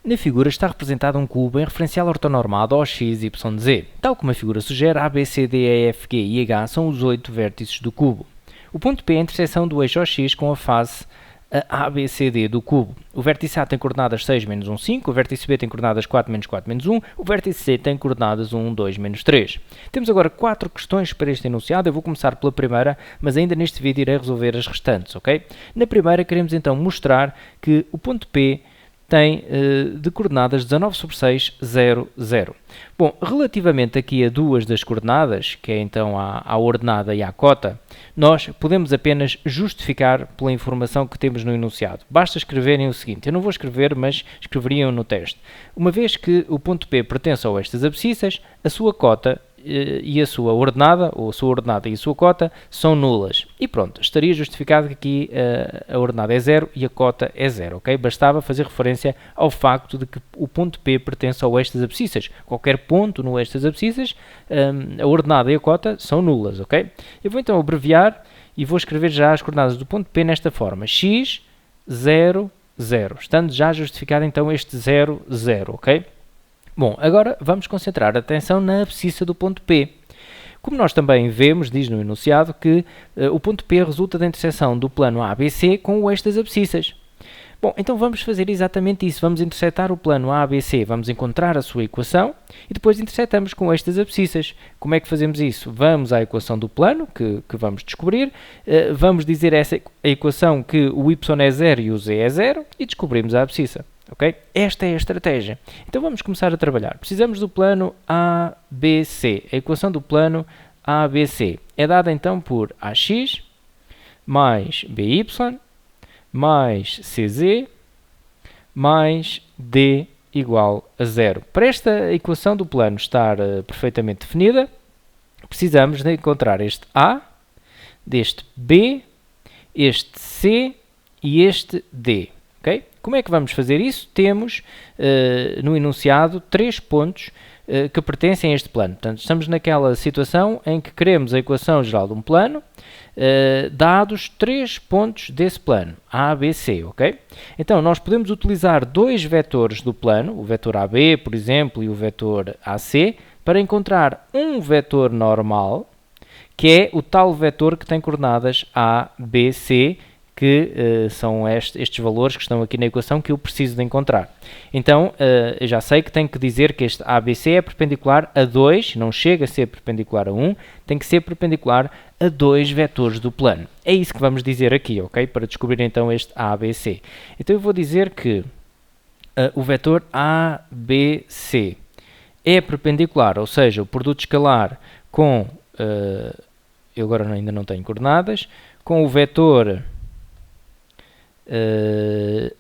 Na figura está representado um cubo em referencial ortonormado OX, Y, Z. Tal como a figura sugere, A, B, C, D, E, F, G e H são os 8 vértices do cubo. O ponto P é a interseção do eixo OX com a face A, B, C, D do cubo. O vértice A tem coordenadas 6, menos 1, 5. O vértice B tem coordenadas 4, menos 4, menos 1. O vértice C tem coordenadas 1, 2, menos 3. Temos agora 4 questões para este enunciado. Eu vou começar pela primeira, mas ainda neste vídeo irei resolver as restantes, ok? Na primeira, queremos então mostrar que o ponto P tem de coordenadas 19 sobre 6, 0, 0. Bom, relativamente aqui a duas das coordenadas, que é então à ordenada e à cota, nós podemos apenas justificar pela informação que temos no enunciado. Basta escreverem o seguinte, eu não vou escrever, mas escreveriam no teste. Uma vez que o ponto P pertence a estas abscissas, a sua cota e a sua ordenada, ou a sua ordenada e a sua cota, são nulas. E pronto, estaria justificado que aqui a ordenada é 0 e a cota é 0, ok? Bastava fazer referência ao facto de que o ponto P pertence ao eixo das abscissas. Qualquer ponto no eixo das abscissas, a ordenada e a cota são nulas, ok? Eu vou então abreviar e vou escrever já as coordenadas do ponto P nesta forma. X, 0, 0. Estando já justificado então este 0, 0, ok? Bom, agora vamos concentrar a atenção na abscissa do ponto P. Como nós também vemos, diz no enunciado, que o ponto P resulta da interseção do plano ABC com o eixo das abscissas. Bom, então vamos fazer exatamente isso. Vamos intersetar o plano ABC, vamos encontrar a sua equação e depois intersetamos com o eixo das abscissas. Como é que fazemos isso? Vamos à equação do plano, que vamos descobrir, vamos dizer a equação que o y é 0 e o z é 0 e descobrimos a abscissa. Okay? Esta é a estratégia. Então vamos começar a trabalhar. Precisamos do plano ABC. A equação do plano ABC é dada então por AX mais BY mais CZ mais D igual a 0. Para esta equação do plano estar perfeitamente definida, precisamos de encontrar este A, deste B, este C e este D. Okay? Como é que vamos fazer isso? Temos no enunciado 3 pontos que pertencem a este plano. Portanto, estamos naquela situação em que queremos a equação geral de um plano, dados 3 pontos desse plano, A, B, C, ok? Então, nós podemos utilizar 2 vetores do plano, o vetor AB, por exemplo, e o vetor AC, para encontrar um vetor normal, que é o tal vetor que tem coordenadas A, B, C, que são estes valores que estão aqui na equação que eu preciso de encontrar. Então, eu já sei que tenho que dizer que este ABC é perpendicular a 2, não chega a ser perpendicular a 1, tem que ser perpendicular a 2 vetores do plano. É isso que vamos dizer aqui, ok? Para descobrir então este ABC. Então eu vou dizer que o vetor ABC é perpendicular, ou seja, o produto escalar com, eu agora ainda não tenho coordenadas, com o vetor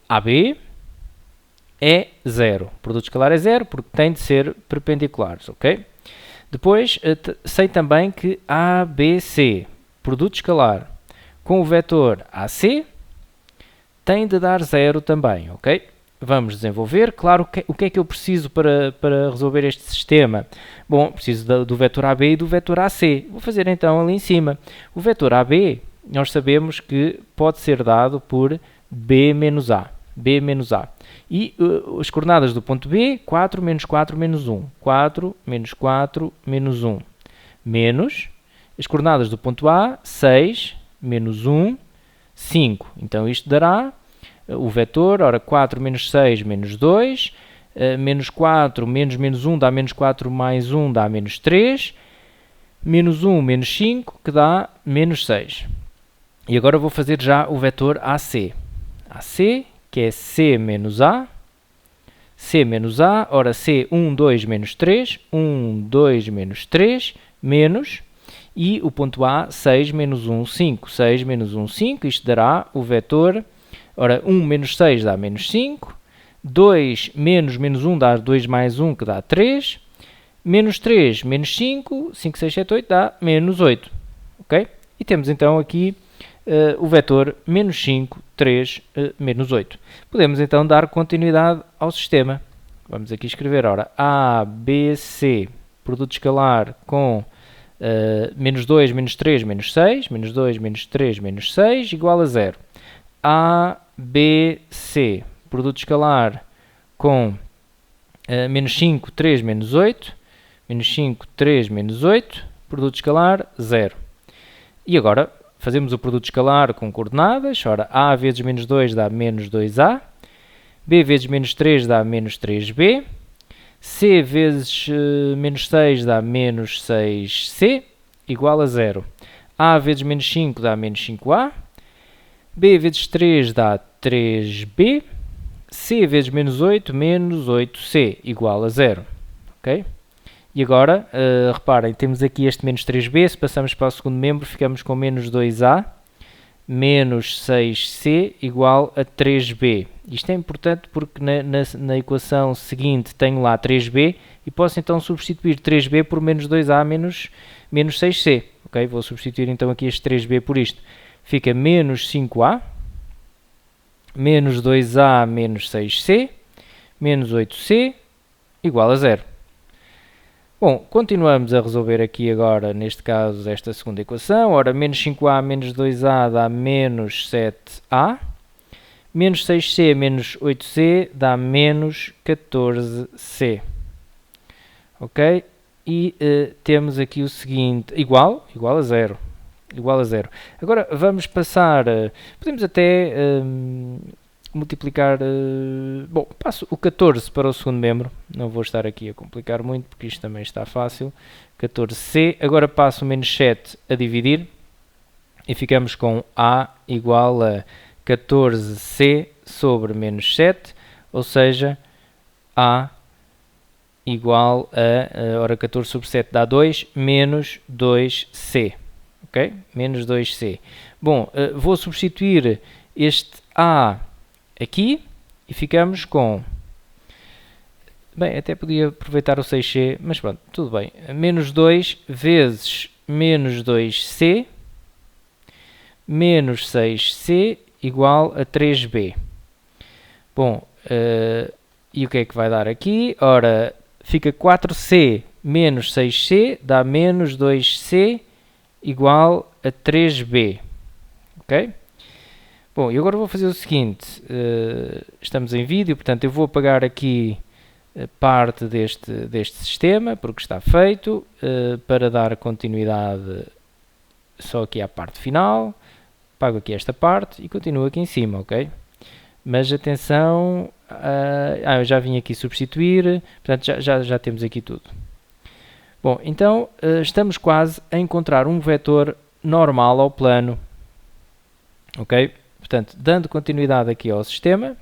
AB é 0. O produto escalar é 0 porque tem de ser perpendiculares, ok? Depois, sei também que ABC, produto escalar com o vetor AC, tem de dar 0 também, ok? Vamos desenvolver. Claro, o que é que eu preciso para resolver este sistema? Bom, preciso do vetor AB e do vetor AC. Vou fazer então ali em cima. O vetor AB, nós sabemos que pode ser dado por B menos A. B menos A. E as coordenadas do ponto B, 4 menos 4 menos 1. 4 menos 4 menos 1. Menos as coordenadas do ponto A, 6 menos 1, 5. Então isto dará o vetor, ora 4 menos 6 menos 2, menos 4 menos menos 1 dá menos 4 mais 1 dá menos 3, menos 1 menos 5 que dá menos 6. E agora vou fazer já o vetor AC. AC, que é C menos A. C menos A, ora C, 1, 2 menos 3. 1, 2 menos 3, menos. E o ponto A, 6 menos 1, 5. 6 menos 1, 5. Isto dará o vetor, ora 1 menos 6 dá menos 5. 2 menos menos 1 dá 2 mais 1, que dá 3. Menos 3 menos 5. 5, 6, 7, 8 dá menos 8. Ok? E temos então aqui o vetor menos 5, 3, menos 8. Podemos então dar continuidade ao sistema. Vamos aqui escrever, ora, ABC, produto escalar com menos 2, menos 3, menos 6, menos 2, menos 3, menos 6, igual a 0. ABC, produto escalar com menos 5, 3, menos 8, menos 5, 3, menos 8, produto escalar, 0. E agora fazemos o produto escalar com coordenadas. Ora, a vezes menos 2 dá menos 2a, b vezes menos 3 dá menos 3b, c vezes menos 6 dá menos 6c, igual a 0. a vezes menos 5 dá menos 5a, b vezes 3 dá 3b, c vezes menos 8, menos 8c, igual a 0. Ok? E agora, reparem, temos aqui este menos 3b, se passamos para o segundo membro, ficamos com menos 2a, menos 6c, igual a 3b. Isto é importante porque na equação seguinte tenho lá 3b, e posso então substituir 3b por menos 2a menos 6c. Okay? Vou substituir então aqui este 3b por isto. Fica menos 5a, menos 2a menos 6c, menos 8c, igual a 0. Bom, continuamos a resolver aqui agora, neste caso, esta segunda equação. Ora, menos 5a menos 2a dá menos 7a, menos 6c menos 8c dá menos 14c. Ok? E temos aqui o seguinte, igual a 0. Igual a 0. Agora vamos passar, podemos até multiplicar, bom, passo o 14 para o segundo membro, não vou estar aqui a complicar muito, porque isto também está fácil, 14c, agora passo o menos 7 a dividir, e ficamos com a igual a 14c sobre menos 7, ou seja, a igual a, ora 14 sobre 7 dá 2, menos 2c, ok? Menos 2c. Bom, vou substituir este a aqui e ficamos com, bem, até podia aproveitar o 6c, mas pronto, tudo bem, menos 2 vezes menos 2c menos 6c igual a 3b. Bom, e o que é que vai dar aqui? Ora, fica 4c menos 6c dá menos 2c igual a 3b, ok? Bom, e agora vou fazer o seguinte, estamos em vídeo, portanto eu vou apagar aqui parte deste sistema, porque está feito, para dar continuidade só aqui à parte final, apago aqui esta parte e continuo aqui em cima, ok? Mas atenção, eu já vim aqui substituir, portanto já temos aqui tudo. Bom, então estamos quase a encontrar um vetor normal ao plano, ok? Portanto, dando continuidade aqui ao sistema,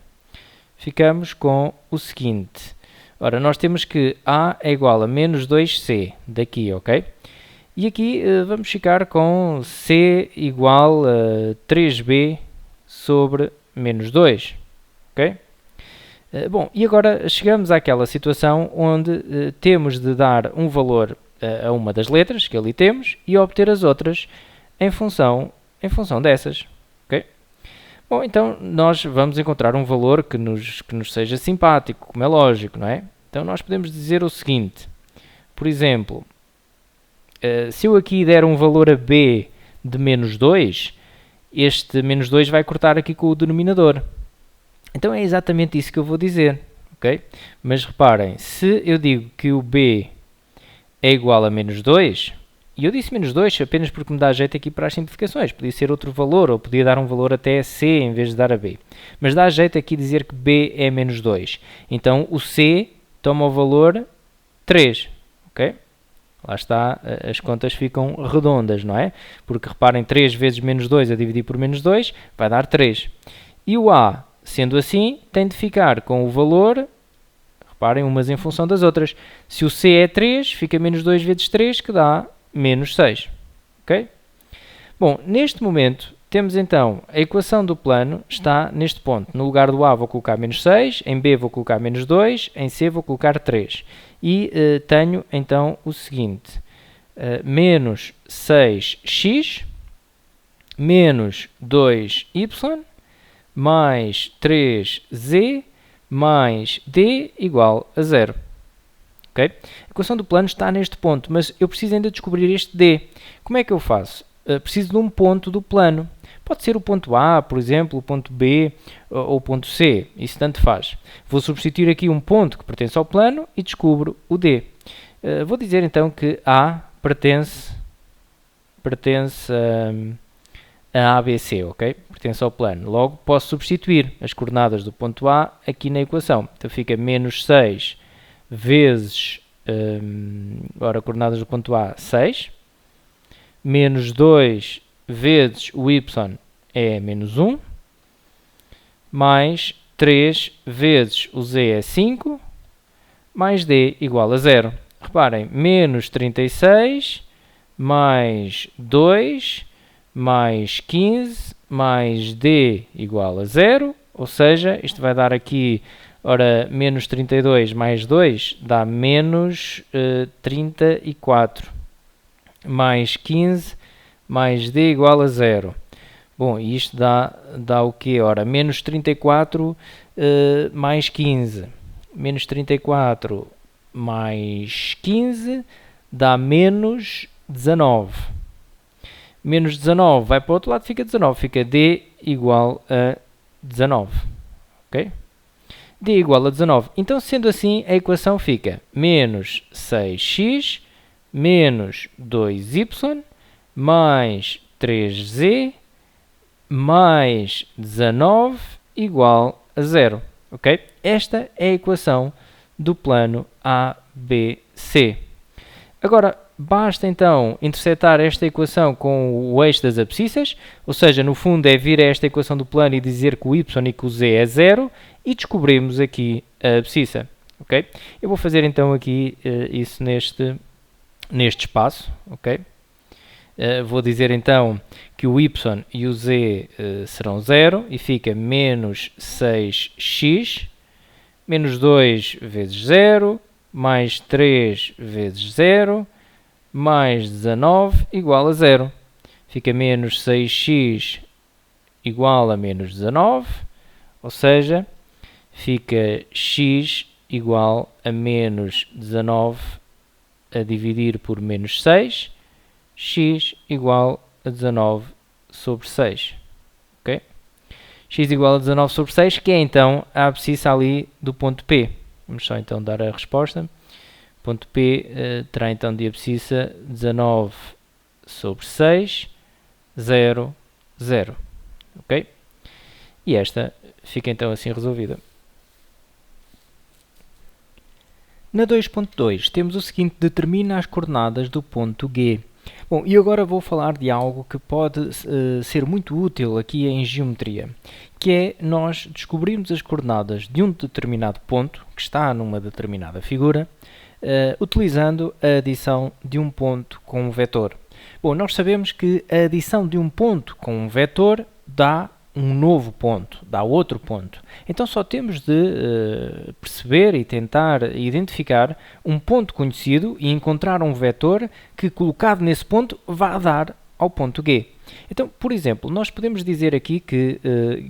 ficamos com o seguinte. Ora, nós temos que a é igual a menos 2c, daqui, ok? E aqui vamos ficar com c igual a 3b sobre menos 2, ok? Bom, e agora chegamos àquela situação onde temos de dar um valor a uma das letras que ali temos e obter as outras em função dessas. Bom, então nós vamos encontrar um valor que nos seja simpático, como é lógico, não é? Então nós podemos dizer o seguinte, por exemplo, se eu aqui der um valor a b de menos 2, este menos 2 vai cortar aqui com o denominador. Então é exatamente isso que eu vou dizer, ok? Mas reparem, se eu digo que o b é igual a menos 2, e eu disse menos 2 apenas porque me dá jeito aqui para as simplificações. Podia ser outro valor, ou podia dar um valor até a c em vez de dar a b. Mas dá jeito aqui dizer que b é menos 2. Então o c toma o valor 3. Ok? Lá está, as contas ficam redondas, não é? Porque reparem, 3 vezes menos 2 a dividir por menos 2 vai dar 3. E o a, sendo assim, tem de ficar com o valor, reparem, umas em função das outras. Se o c é 3, fica menos 2 vezes 3, que dá menos 6, ok? Bom, neste momento, temos então, a equação do plano está neste ponto. No lugar do a vou colocar menos 6, em b vou colocar menos 2, em c vou colocar 3. E tenho então o seguinte, menos 6x, menos 2y, mais 3z, mais d igual a 0. Okay? A equação do plano está neste ponto, mas eu preciso ainda descobrir este d. Como é que eu faço? Preciso de um ponto do plano. Pode ser o ponto A, por exemplo, o ponto B ou o ponto C, isso tanto faz. Vou substituir aqui um ponto que pertence ao plano e descubro o D. Vou dizer então que A pertence a ABC, ok? Pertence ao plano. Logo, posso substituir as coordenadas do ponto A aqui na equação. Então fica menos 6 vezes, agora coordenadas do ponto A, 6, menos 2 vezes o y é menos 1, mais 3 vezes o z é 5, mais d igual a 0. Reparem, menos 36, mais 2, mais 15, mais d igual a 0, ou seja, isto vai dar aqui, ora, menos 32 mais 2 dá menos 34, mais 15, mais d igual a 0. Bom, isto dá o quê? Ora, menos 34 mais 15. Menos 34 mais 15 dá menos 19. Menos 19 vai para o outro lado, fica 19. Fica d igual a 19. Ok? D igual a 19. Então, sendo assim, a equação fica menos 6x menos 2y mais 3z mais 19 igual a 0. Ok? Esta é a equação do plano ABC. Agora, basta então intersetar esta equação com o eixo das abscissas, ou seja, no fundo é vir a esta equação do plano e dizer que o y e que o z é 0 e descobrimos aqui a abscissa. Ok? Eu vou fazer então aqui isso neste espaço. Ok? Vou dizer então que o y e o z serão 0 e fica menos 6x menos 2 vezes 0 mais 3 vezes 0 mais 19 igual a 0. Fica menos 6x igual a menos 19, ou seja, fica x igual a menos 19 a dividir por menos 6, x igual a 19 sobre 6. Ok? X igual a 19 sobre 6, que é então a abscissa ali do ponto P. Vamos só então dar a resposta. Ponto P terá então de abscissa 19 sobre 6, 0, 0. Ok? E esta fica então assim resolvida. Na 2.2 temos o seguinte: determina as coordenadas do ponto G. Bom, e agora vou falar de algo que pode ser muito útil aqui em geometria, que é nós descobrirmos as coordenadas de um determinado ponto, que está numa determinada figura, utilizando a adição de um ponto com um vetor. Bom, nós sabemos que a adição de um ponto com um vetor dá um novo ponto, dá outro ponto. Então só temos de perceber e tentar identificar um ponto conhecido e encontrar um vetor que, colocado nesse ponto, vá dar ao ponto G. Então, por exemplo, nós podemos dizer aqui que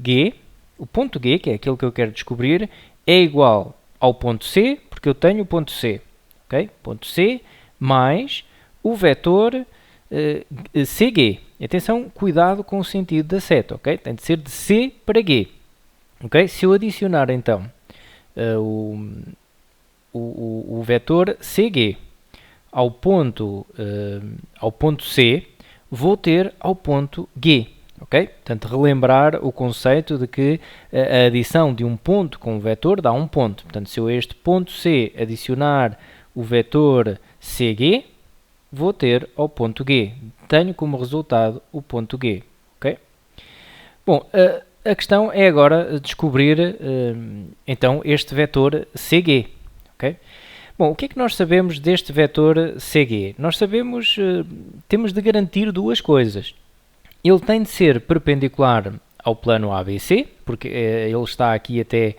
G, o ponto G, que é aquele que eu quero descobrir, é igual ao ponto C, porque eu tenho o ponto C. Okay? Ponto C mais o vetor CG. Atenção, cuidado com o sentido da seta, ok? Tem de ser de C para G. Ok? Se eu adicionar então o vetor CG ao ponto C, vou ter ao ponto G. Ok? Portanto, relembrar o conceito de que a adição de um ponto com um vetor dá um ponto. Portanto, se eu a este ponto C adicionar o vetor CG, vou ter ao ponto G. Tenho como resultado o ponto G. Okay? Bom, a questão é agora descobrir então este vetor CG. Okay? Bom, o que é que nós sabemos deste vetor CG? Nós sabemos, temos de garantir duas coisas. Ele tem de ser perpendicular ao plano ABC, porque ele está aqui até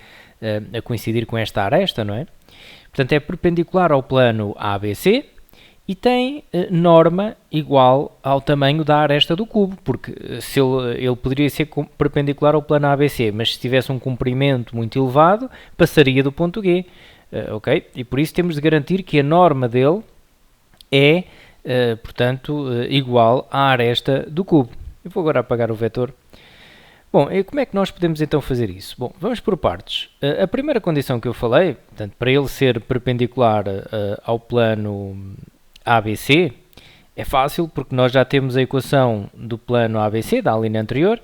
a coincidir com esta aresta, não é? Portanto, é perpendicular ao plano ABC e tem norma igual ao tamanho da aresta do cubo, porque se ele poderia ser perpendicular ao plano ABC, mas se tivesse um comprimento muito elevado, passaria do ponto G. Ok? E por isso temos de garantir que a norma dele é, portanto, igual à aresta do cubo. Eu vou agora apagar o vetor Bom, e como é que nós podemos então fazer isso? Bom, vamos por partes. A primeira condição que eu falei, portanto, para ele ser perpendicular ao plano ABC, é fácil porque nós já temos a equação do plano ABC, da linha anterior.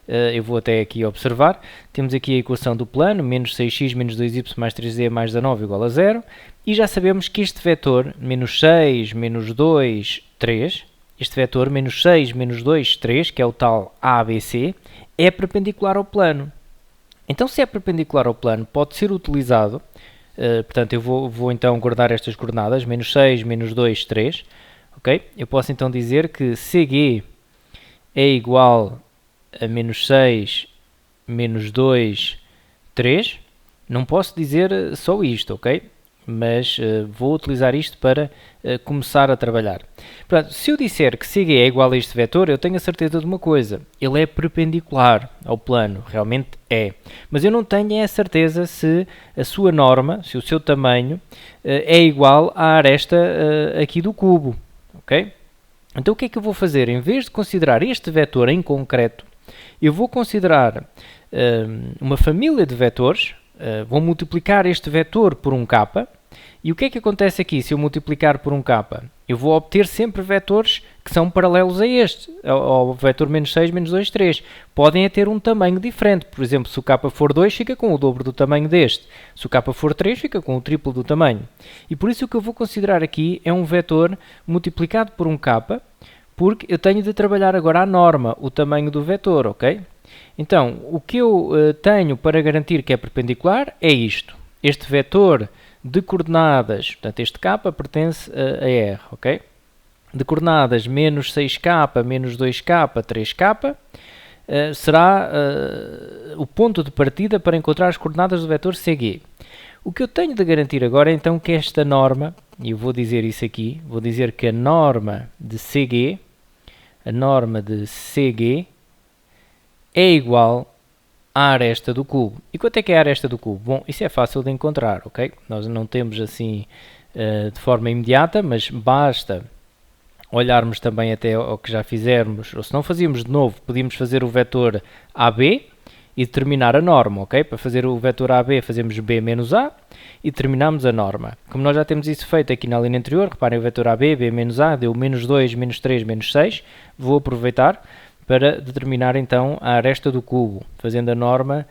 Eu vou até aqui observar. Temos aqui a equação do plano, menos 6x menos 2y mais 3z mais 19 igual a 0. E já sabemos que este vetor, menos 6, menos 2, 3, este vetor, menos 6, menos 2, 3, que é o tal ABC, é perpendicular ao plano. Então, se é perpendicular ao plano, pode ser utilizado, portanto, eu vou então guardar estas coordenadas, menos 6, menos 2, 3, ok? Eu posso então dizer que CG é igual a menos 6, menos 2, 3. Não posso dizer só isto, ok? Mas vou utilizar isto para começar a trabalhar. Portanto, se eu disser que CG é igual a este vetor, eu tenho a certeza de uma coisa. Ele é perpendicular ao plano, realmente é. Mas eu não tenho a certeza se a sua norma, se o seu tamanho, é igual à aresta aqui do cubo, ok? Então o que é que eu vou fazer? Em vez de considerar este vetor em concreto, eu vou considerar uma família de vetores, vou multiplicar este vetor por um k, e o que é que acontece aqui se eu multiplicar por um k? Eu vou obter sempre vetores que são paralelos a este, ao vetor menos 6, menos 2, 3. Podem ter um tamanho diferente, por exemplo, se o k for 2, fica com o dobro do tamanho deste. Se o k for 3, fica com o triplo do tamanho. E por isso o que eu vou considerar aqui é um vetor multiplicado por um k, porque eu tenho de trabalhar agora a norma, o tamanho do vetor, ok? Então, o que eu tenho para garantir que é perpendicular é isto. Este vetor de coordenadas, portanto este k pertence a R, ok? De coordenadas menos 6k, menos 2k, 3k, será o ponto de partida para encontrar as coordenadas do vetor CG. O que eu tenho de garantir agora é então que esta norma, e eu vou dizer isso aqui, vou dizer que a norma de CG é igual à aresta do cubo. E quanto é que é a aresta do cubo? Bom, isso é fácil de encontrar, ok? Nós não temos assim de forma imediata, mas basta olharmos também até ao que já fizermos, ou se não fazíamos de novo, podíamos fazer o vetor AB e determinar a norma, ok? Para fazer o vetor AB fazemos B menos A e determinamos a norma. Como nós já temos isso feito aqui na linha anterior, reparem o vetor AB, B menos A, deu menos 2, menos 3, menos 6, vou aproveitar para determinar então a aresta do cubo, fazendo a norma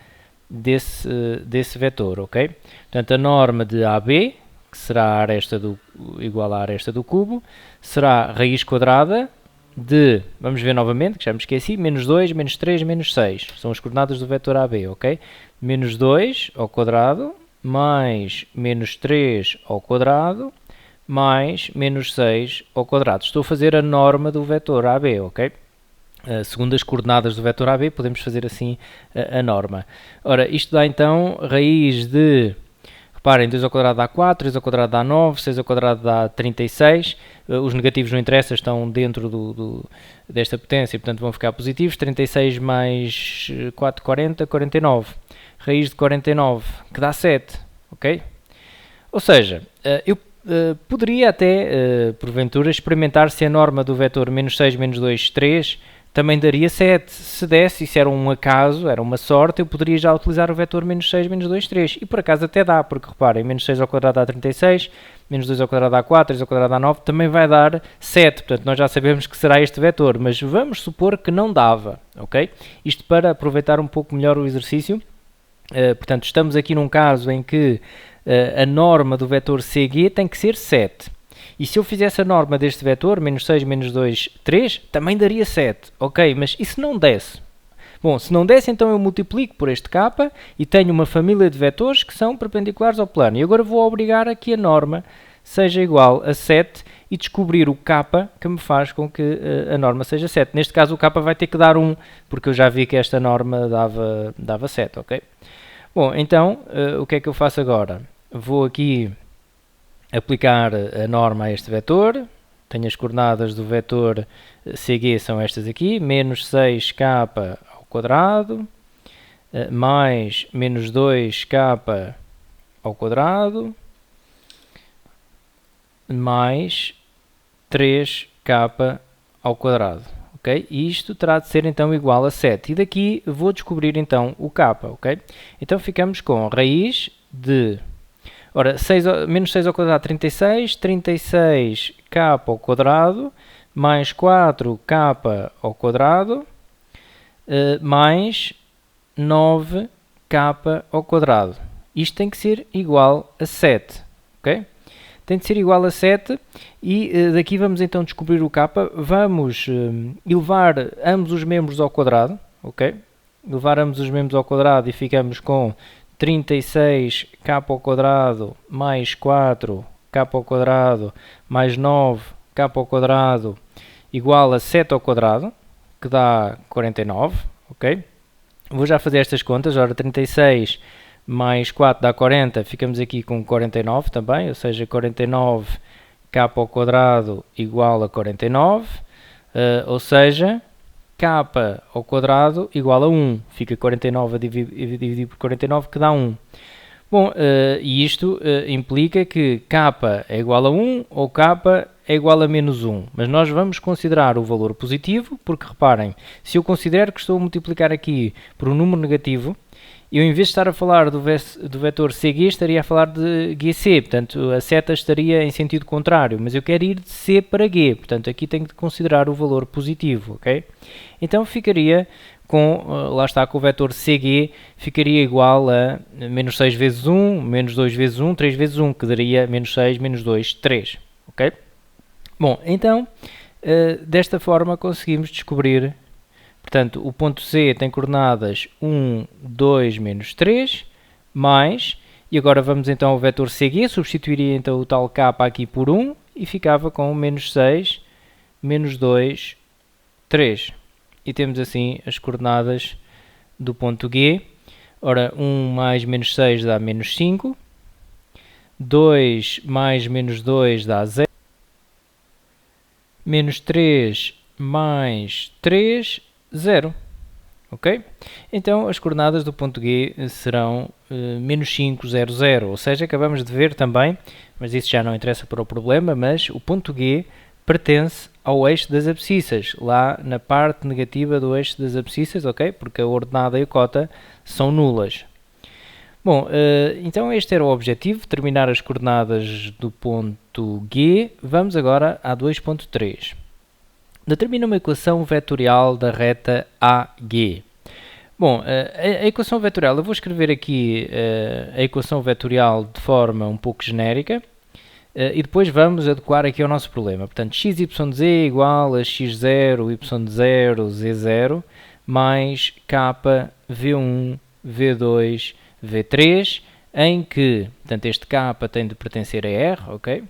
desse vetor, ok? Portanto, a norma de AB, que será a aresta igual à aresta do cubo, será raiz quadrada de, vamos ver novamente, que já me esqueci, menos 2, menos 3, menos 6. São as coordenadas do vetor AB, ok? Menos 2 ao quadrado, mais menos 3 ao quadrado, mais menos 6 ao quadrado. Estou a fazer a norma do vetor AB, ok? Segundo as coordenadas do vetor AB, podemos fazer assim a norma. Ora, isto dá então raiz de, reparem, 2 ao quadrado dá 4, 3 ao quadrado dá 9, 6 ao quadrado dá 36. Os negativos não interessam, estão dentro desta potência, portanto vão ficar positivos. 36 mais 4, 40, 49. Raiz de 49, que dá 7, ok? Ou seja, eu poderia até, porventura, experimentar se a norma do vetor menos 6, menos 2, 3 também daria 7. Se desse, isso era um acaso, era uma sorte, eu poderia já utilizar o vetor menos 6, menos 2, 3. E por acaso até dá, porque reparem, menos 6 ao quadrado dá 36, menos 2 ao quadrado dá 4, 3 ao quadrado dá 9, também vai dar 7. Portanto, nós já sabemos que será este vetor, mas vamos supor que não dava, ok? Isto para aproveitar um pouco melhor o exercício. Portanto, estamos aqui num caso em que a norma do vetor CG tem que ser 7. E se eu fizesse a norma deste vetor, menos 6, menos 2, 3, também daria 7. Ok, mas e se não desse? Bom, se não desse, então eu multiplico por este k e tenho uma família de vetores que são perpendiculares ao plano. E agora vou obrigar a que a norma seja igual a 7 e descobrir o k que me faz com que a norma seja 7. Neste caso o k vai ter que dar 1, porque eu já vi que esta norma dava 7, ok? Bom, então, o que é que eu faço agora? Vou aqui aplicar a norma a este vetor, tenho as coordenadas do vetor CG, são estas aqui, menos 6k ao quadrado, mais menos 2k ao quadrado, mais 3k ao quadrado, ok? ok? E isto terá de ser então igual a 7. E daqui vou descobrir então o k, ok? Então ficamos com raiz de... Ora, menos 6 ao quadrado, 36, 36k ao quadrado, mais 4k ao quadrado, mais 9k ao quadrado. Isto tem que ser igual a 7, ok? Tem de ser igual a 7 e daqui vamos então descobrir o k. Vamos elevar ambos os membros ao quadrado, ok? Elevar ambos os membros ao quadrado e ficamos com 36k ao quadrado mais 4k ao quadrado mais 9k ao quadrado igual a 7 ao quadrado, que dá 49, ok? Vou já fazer estas contas. Ora, 36 mais 4 dá 40, ficamos aqui com 49 também, ou seja, 49k ao quadrado igual a 49, ou seja, k ao quadrado igual a 1, fica 49 a dividir por 49 que dá 1. Bom, e isto implica que k é igual a 1 ou k é igual a menos 1, mas nós vamos considerar o valor positivo, porque reparem, se eu considero que estou a multiplicar aqui por um número negativo, eu em vez de estar a falar do vetor CG, estaria a falar de GC, portanto a seta estaria em sentido contrário, mas eu quero ir de C para G, portanto aqui tenho de considerar o valor positivo, ok? Então ficaria com, lá está, com o vetor CG, ficaria igual a menos 6 vezes 1, menos 2 vezes 1, 3 vezes 1, que daria menos 6, menos 2, 3, ok? Bom, então, desta forma conseguimos descobrir, portanto, o ponto C tem coordenadas 1, 2, menos 3, mais, e agora vamos então ao vetor CG, substituiria então o tal k aqui por 1, e ficava com menos 6, menos 2, 3. E temos assim as coordenadas do ponto G. Ora, 1 mais menos 6 dá menos 5, 2 mais menos 2 dá 0, menos 3 mais 3, 0. Ok? Então as coordenadas do ponto G serão menos 5, 0, 0. Ou seja, acabamos de ver também, mas isso já não interessa para o problema, mas o ponto G pertence ao eixo das abscissas, lá na parte negativa do eixo das abscissas, ok? Porque a ordenada e a cota são nulas. Bom, então este era o objetivo, terminar as coordenadas do ponto G. Vamos agora à 2.3. Determina uma equação vetorial da reta AG. Bom, a equação vetorial, eu vou escrever aqui a equação vetorial de forma um pouco genérica e depois vamos adequar aqui ao nosso problema. Portanto, x, y, z igual a x0, y0, z0 mais k, v1, v2, v3, em que, portanto, este k tem de pertencer a R, ok?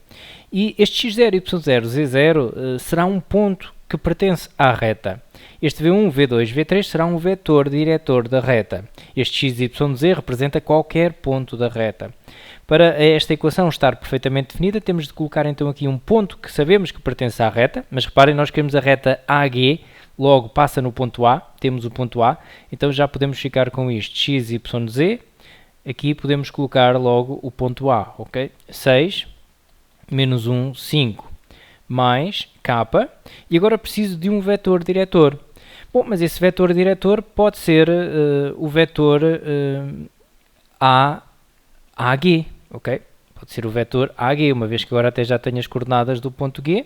E este x0, y0, z0 será um ponto que pertence à reta. Este v1, v2, v3 será um vetor diretor da reta. Este x, y, z representa qualquer ponto da reta. Para esta equação estar perfeitamente definida, temos de colocar então aqui um ponto que sabemos que pertence à reta, mas reparem, nós queremos a reta AG, logo passa no ponto A, temos o ponto A, então já podemos ficar com isto, x, y, z, aqui podemos colocar logo o ponto A, ok? 6, menos 1, 5, mais k, e agora preciso de um vetor diretor. Bom, mas esse vetor diretor pode ser o vetor AG, ok? Pode ser o vetor AG, uma vez que agora até já tenho as coordenadas do ponto G.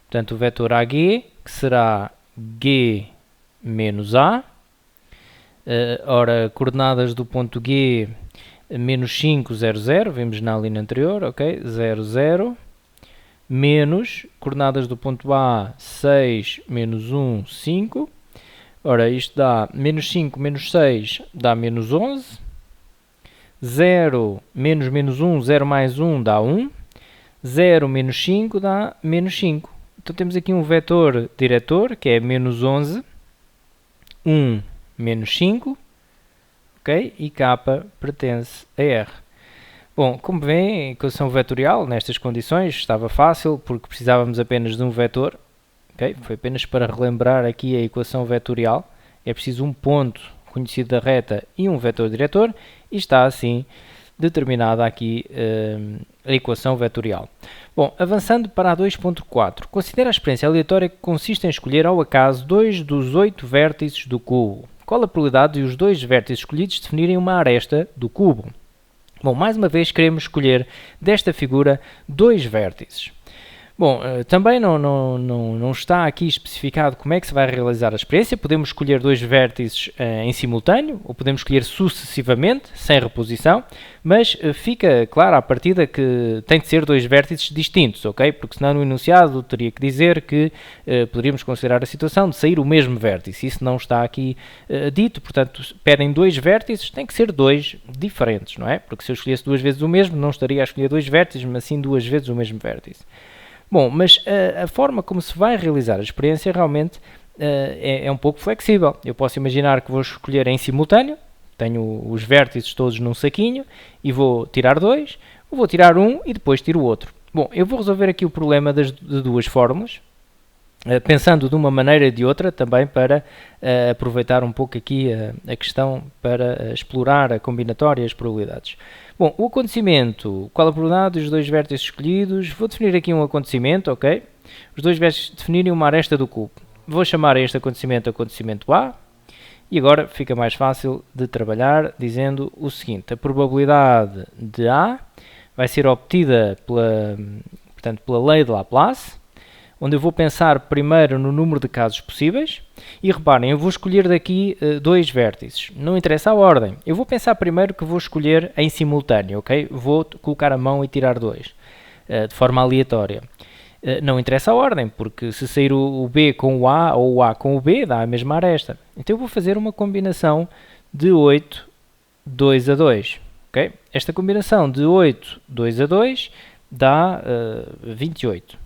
Portanto, o vetor AG, que será G menos A. Ora, coordenadas do ponto G, menos 5, 0, 0, vimos na linha anterior, ok? 0, 0. Menos, coordenadas do ponto A, 6, menos 1, 5. Ora, isto dá menos 5, menos 6, dá menos 11. 0 menos menos 1, 0 mais 1 dá 1. 0 menos 5 dá menos 5. Então temos aqui um vetor diretor, que é menos 11. 1 menos 5. Ok? E k pertence a R. Bom, como veem, a equação vetorial nestas condições estava fácil, porque precisávamos apenas de um vetor. Okay? Foi apenas para relembrar aqui a equação vetorial. É preciso um ponto conhecido da reta e um vetor diretor, e está assim determinada aqui a equação vetorial. Bom, avançando para a 2.4, considera a experiência aleatória que consiste em escolher ao acaso 2 dos 8 vértices do cubo. Qual a probabilidade de os 2 vértices escolhidos definirem uma aresta do cubo? Bom, mais uma vez queremos escolher desta figura 2 vértices. Bom, também não está aqui especificado como é que se vai realizar a experiência. Podemos escolher 2 vértices em simultâneo, ou podemos escolher sucessivamente, sem reposição, mas fica claro à partida que tem de ser 2 vértices distintos, ok? Porque senão no enunciado teria que dizer que poderíamos considerar a situação de sair o mesmo vértice. Isso não está aqui dito, portanto, pedem 2 vértices, tem que ser 2 diferentes, não é? Porque se eu escolhesse 2 vezes o mesmo, não estaria a escolher 2 vértices, mas sim 2 vezes o mesmo vértice. Bom, mas a forma como se vai realizar a experiência realmente é um pouco flexível. Eu posso imaginar que vou escolher em simultâneo, tenho os vértices todos num saquinho e vou tirar 2, vou tirar um e depois tiro o outro. Bom, eu vou resolver aqui o problema de 2 fórmulas, pensando de uma maneira e de outra também para aproveitar um pouco aqui a questão para explorar a combinatória e as probabilidades. Bom, o acontecimento, qual a probabilidade dos 2 vértices escolhidos? Vou definir aqui um acontecimento, ok? Os 2 vértices definirem uma aresta do cubo. Vou chamar a este acontecimento A, e agora fica mais fácil de trabalhar dizendo o seguinte: a probabilidade de A vai ser obtida pela lei de Laplace, onde eu vou pensar primeiro no número de casos possíveis, e reparem, eu vou escolher daqui 2 vértices, não interessa a ordem, eu vou pensar primeiro que vou escolher em simultâneo, ok? Vou colocar a mão e tirar 2, de forma aleatória. Não interessa a ordem, porque se sair o B com o A ou o A com o B, dá a mesma aresta. Então eu vou fazer uma combinação de 8, 2 a 2, ok? Esta combinação de 8, 2 a 2 dá 28.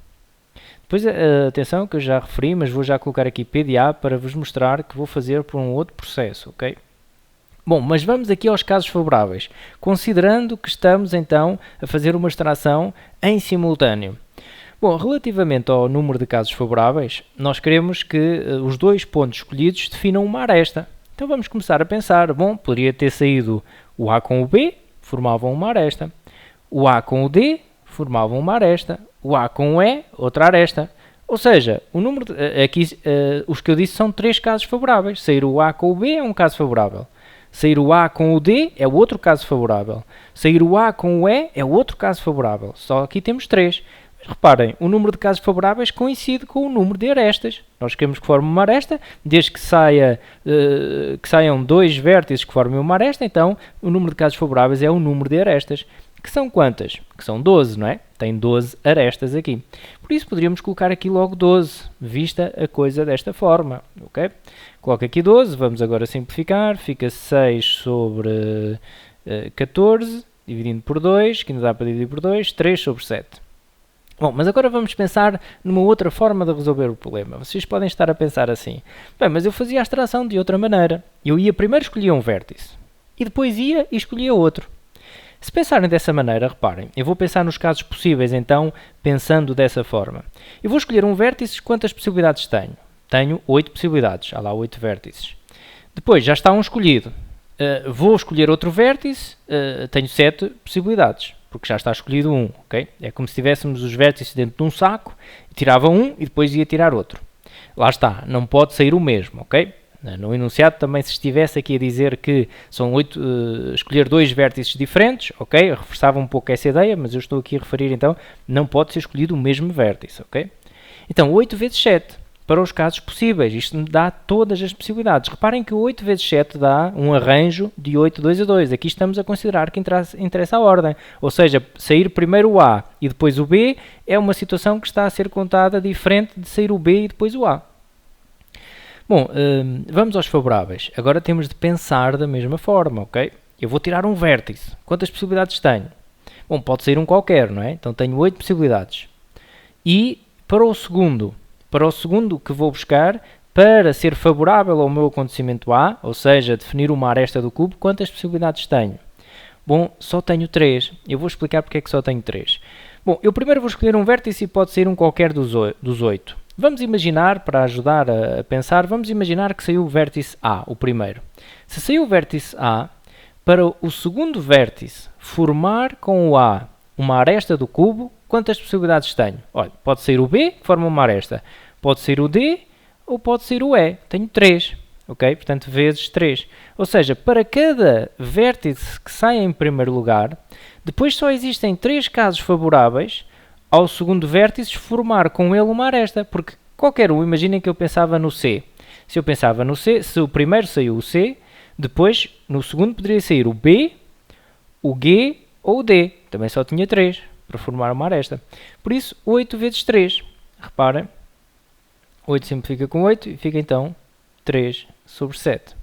Depois, atenção que eu já referi, mas vou já colocar aqui P de A para vos mostrar que vou fazer por um outro processo, ok? Bom, mas vamos aqui aos casos favoráveis, considerando que estamos então a fazer uma extração em simultâneo. Bom, relativamente ao número de casos favoráveis, nós queremos que os 2 pontos escolhidos definam uma aresta. Então vamos começar a pensar, bom, poderia ter saído o A com o B, formavam uma aresta. O A com o D, formavam uma aresta. O A com o E, outra aresta. Ou seja, o número os que eu disse são 3 casos favoráveis. Sair o A com o B é um caso favorável. Sair o A com o D é outro caso favorável. Sair o A com o E é outro caso favorável. Só aqui temos 3. Mas reparem, o número de casos favoráveis coincide com o número de arestas. Nós queremos que forme uma aresta, desde que saiam 2 vértices que formem uma aresta, então o número de casos favoráveis é o número de arestas. Que são quantas? Que são 12, não é? Tem 12 arestas aqui. Por isso poderíamos colocar aqui logo 12, vista a coisa desta forma, ok? Coloco aqui 12, vamos agora simplificar, fica 6 sobre 14, dividindo por 2, que ainda dá para dividir por 2, 3 sobre 7. Bom, mas agora vamos pensar numa outra forma de resolver o problema. Vocês podem estar a pensar assim: bem, mas eu fazia a extração de outra maneira. Eu ia primeiro escolher um vértice, e depois ia e escolhia outro. Se pensarem dessa maneira, reparem, eu vou pensar nos casos possíveis, então, pensando dessa forma. Eu vou escolher um vértice, quantas possibilidades tenho? Tenho 8 possibilidades, há lá 8 vértices. Depois, já está um escolhido. Vou escolher outro vértice, tenho 7 possibilidades, porque já está escolhido um, ok? É como se tivéssemos os vértices dentro de um saco, tirava um e depois ia tirar outro. Lá está, não pode sair o mesmo, ok? No enunciado também, se estivesse aqui a dizer que são escolher 2 vértices diferentes, ok? Reforçava um pouco essa ideia, mas eu estou aqui a referir então, não pode ser escolhido o mesmo vértice, ok? Então, 8 vezes 7, para os casos possíveis, isto me dá todas as possibilidades. Reparem que 8 vezes 7 dá um arranjo de 8, 2 a 2. Aqui estamos a considerar que interessa a ordem, ou seja, sair primeiro o A e depois o B é uma situação que está a ser contada diferente de sair o B e depois o A. Bom, vamos aos favoráveis. Agora temos de pensar da mesma forma, ok? Eu vou tirar um vértice. Quantas possibilidades tenho? Bom, pode sair um qualquer, não é? Então tenho 8 possibilidades. E para o segundo que vou buscar, para ser favorável ao meu acontecimento A, ou seja, definir uma aresta do cubo, quantas possibilidades tenho? Bom, só tenho 3. Eu vou explicar porque é que só tenho 3. Bom, eu primeiro vou escolher um vértice e pode sair um qualquer dos 8. Vamos imaginar, para ajudar a pensar, vamos imaginar que saiu o vértice A, o primeiro. Se saiu o vértice A, para o segundo vértice formar com o A uma aresta do cubo, quantas possibilidades tenho? Olha, pode ser o B, que forma uma aresta, pode ser o D ou pode ser o E. Tenho 3, ok? Portanto, vezes 3. Ou seja, para cada vértice que sai em primeiro lugar, depois só existem 3 casos favoráveis ao segundo vértice formar com ele uma aresta, porque qualquer um, imaginem que eu pensava no C. Se eu pensava no C, se o primeiro saiu o C, depois no segundo poderia sair o B, o G ou o D. Também só tinha 3 para formar uma aresta. Por isso, 8 vezes 3. Reparem, 8 simplifica com 8 e fica então 3 sobre 7.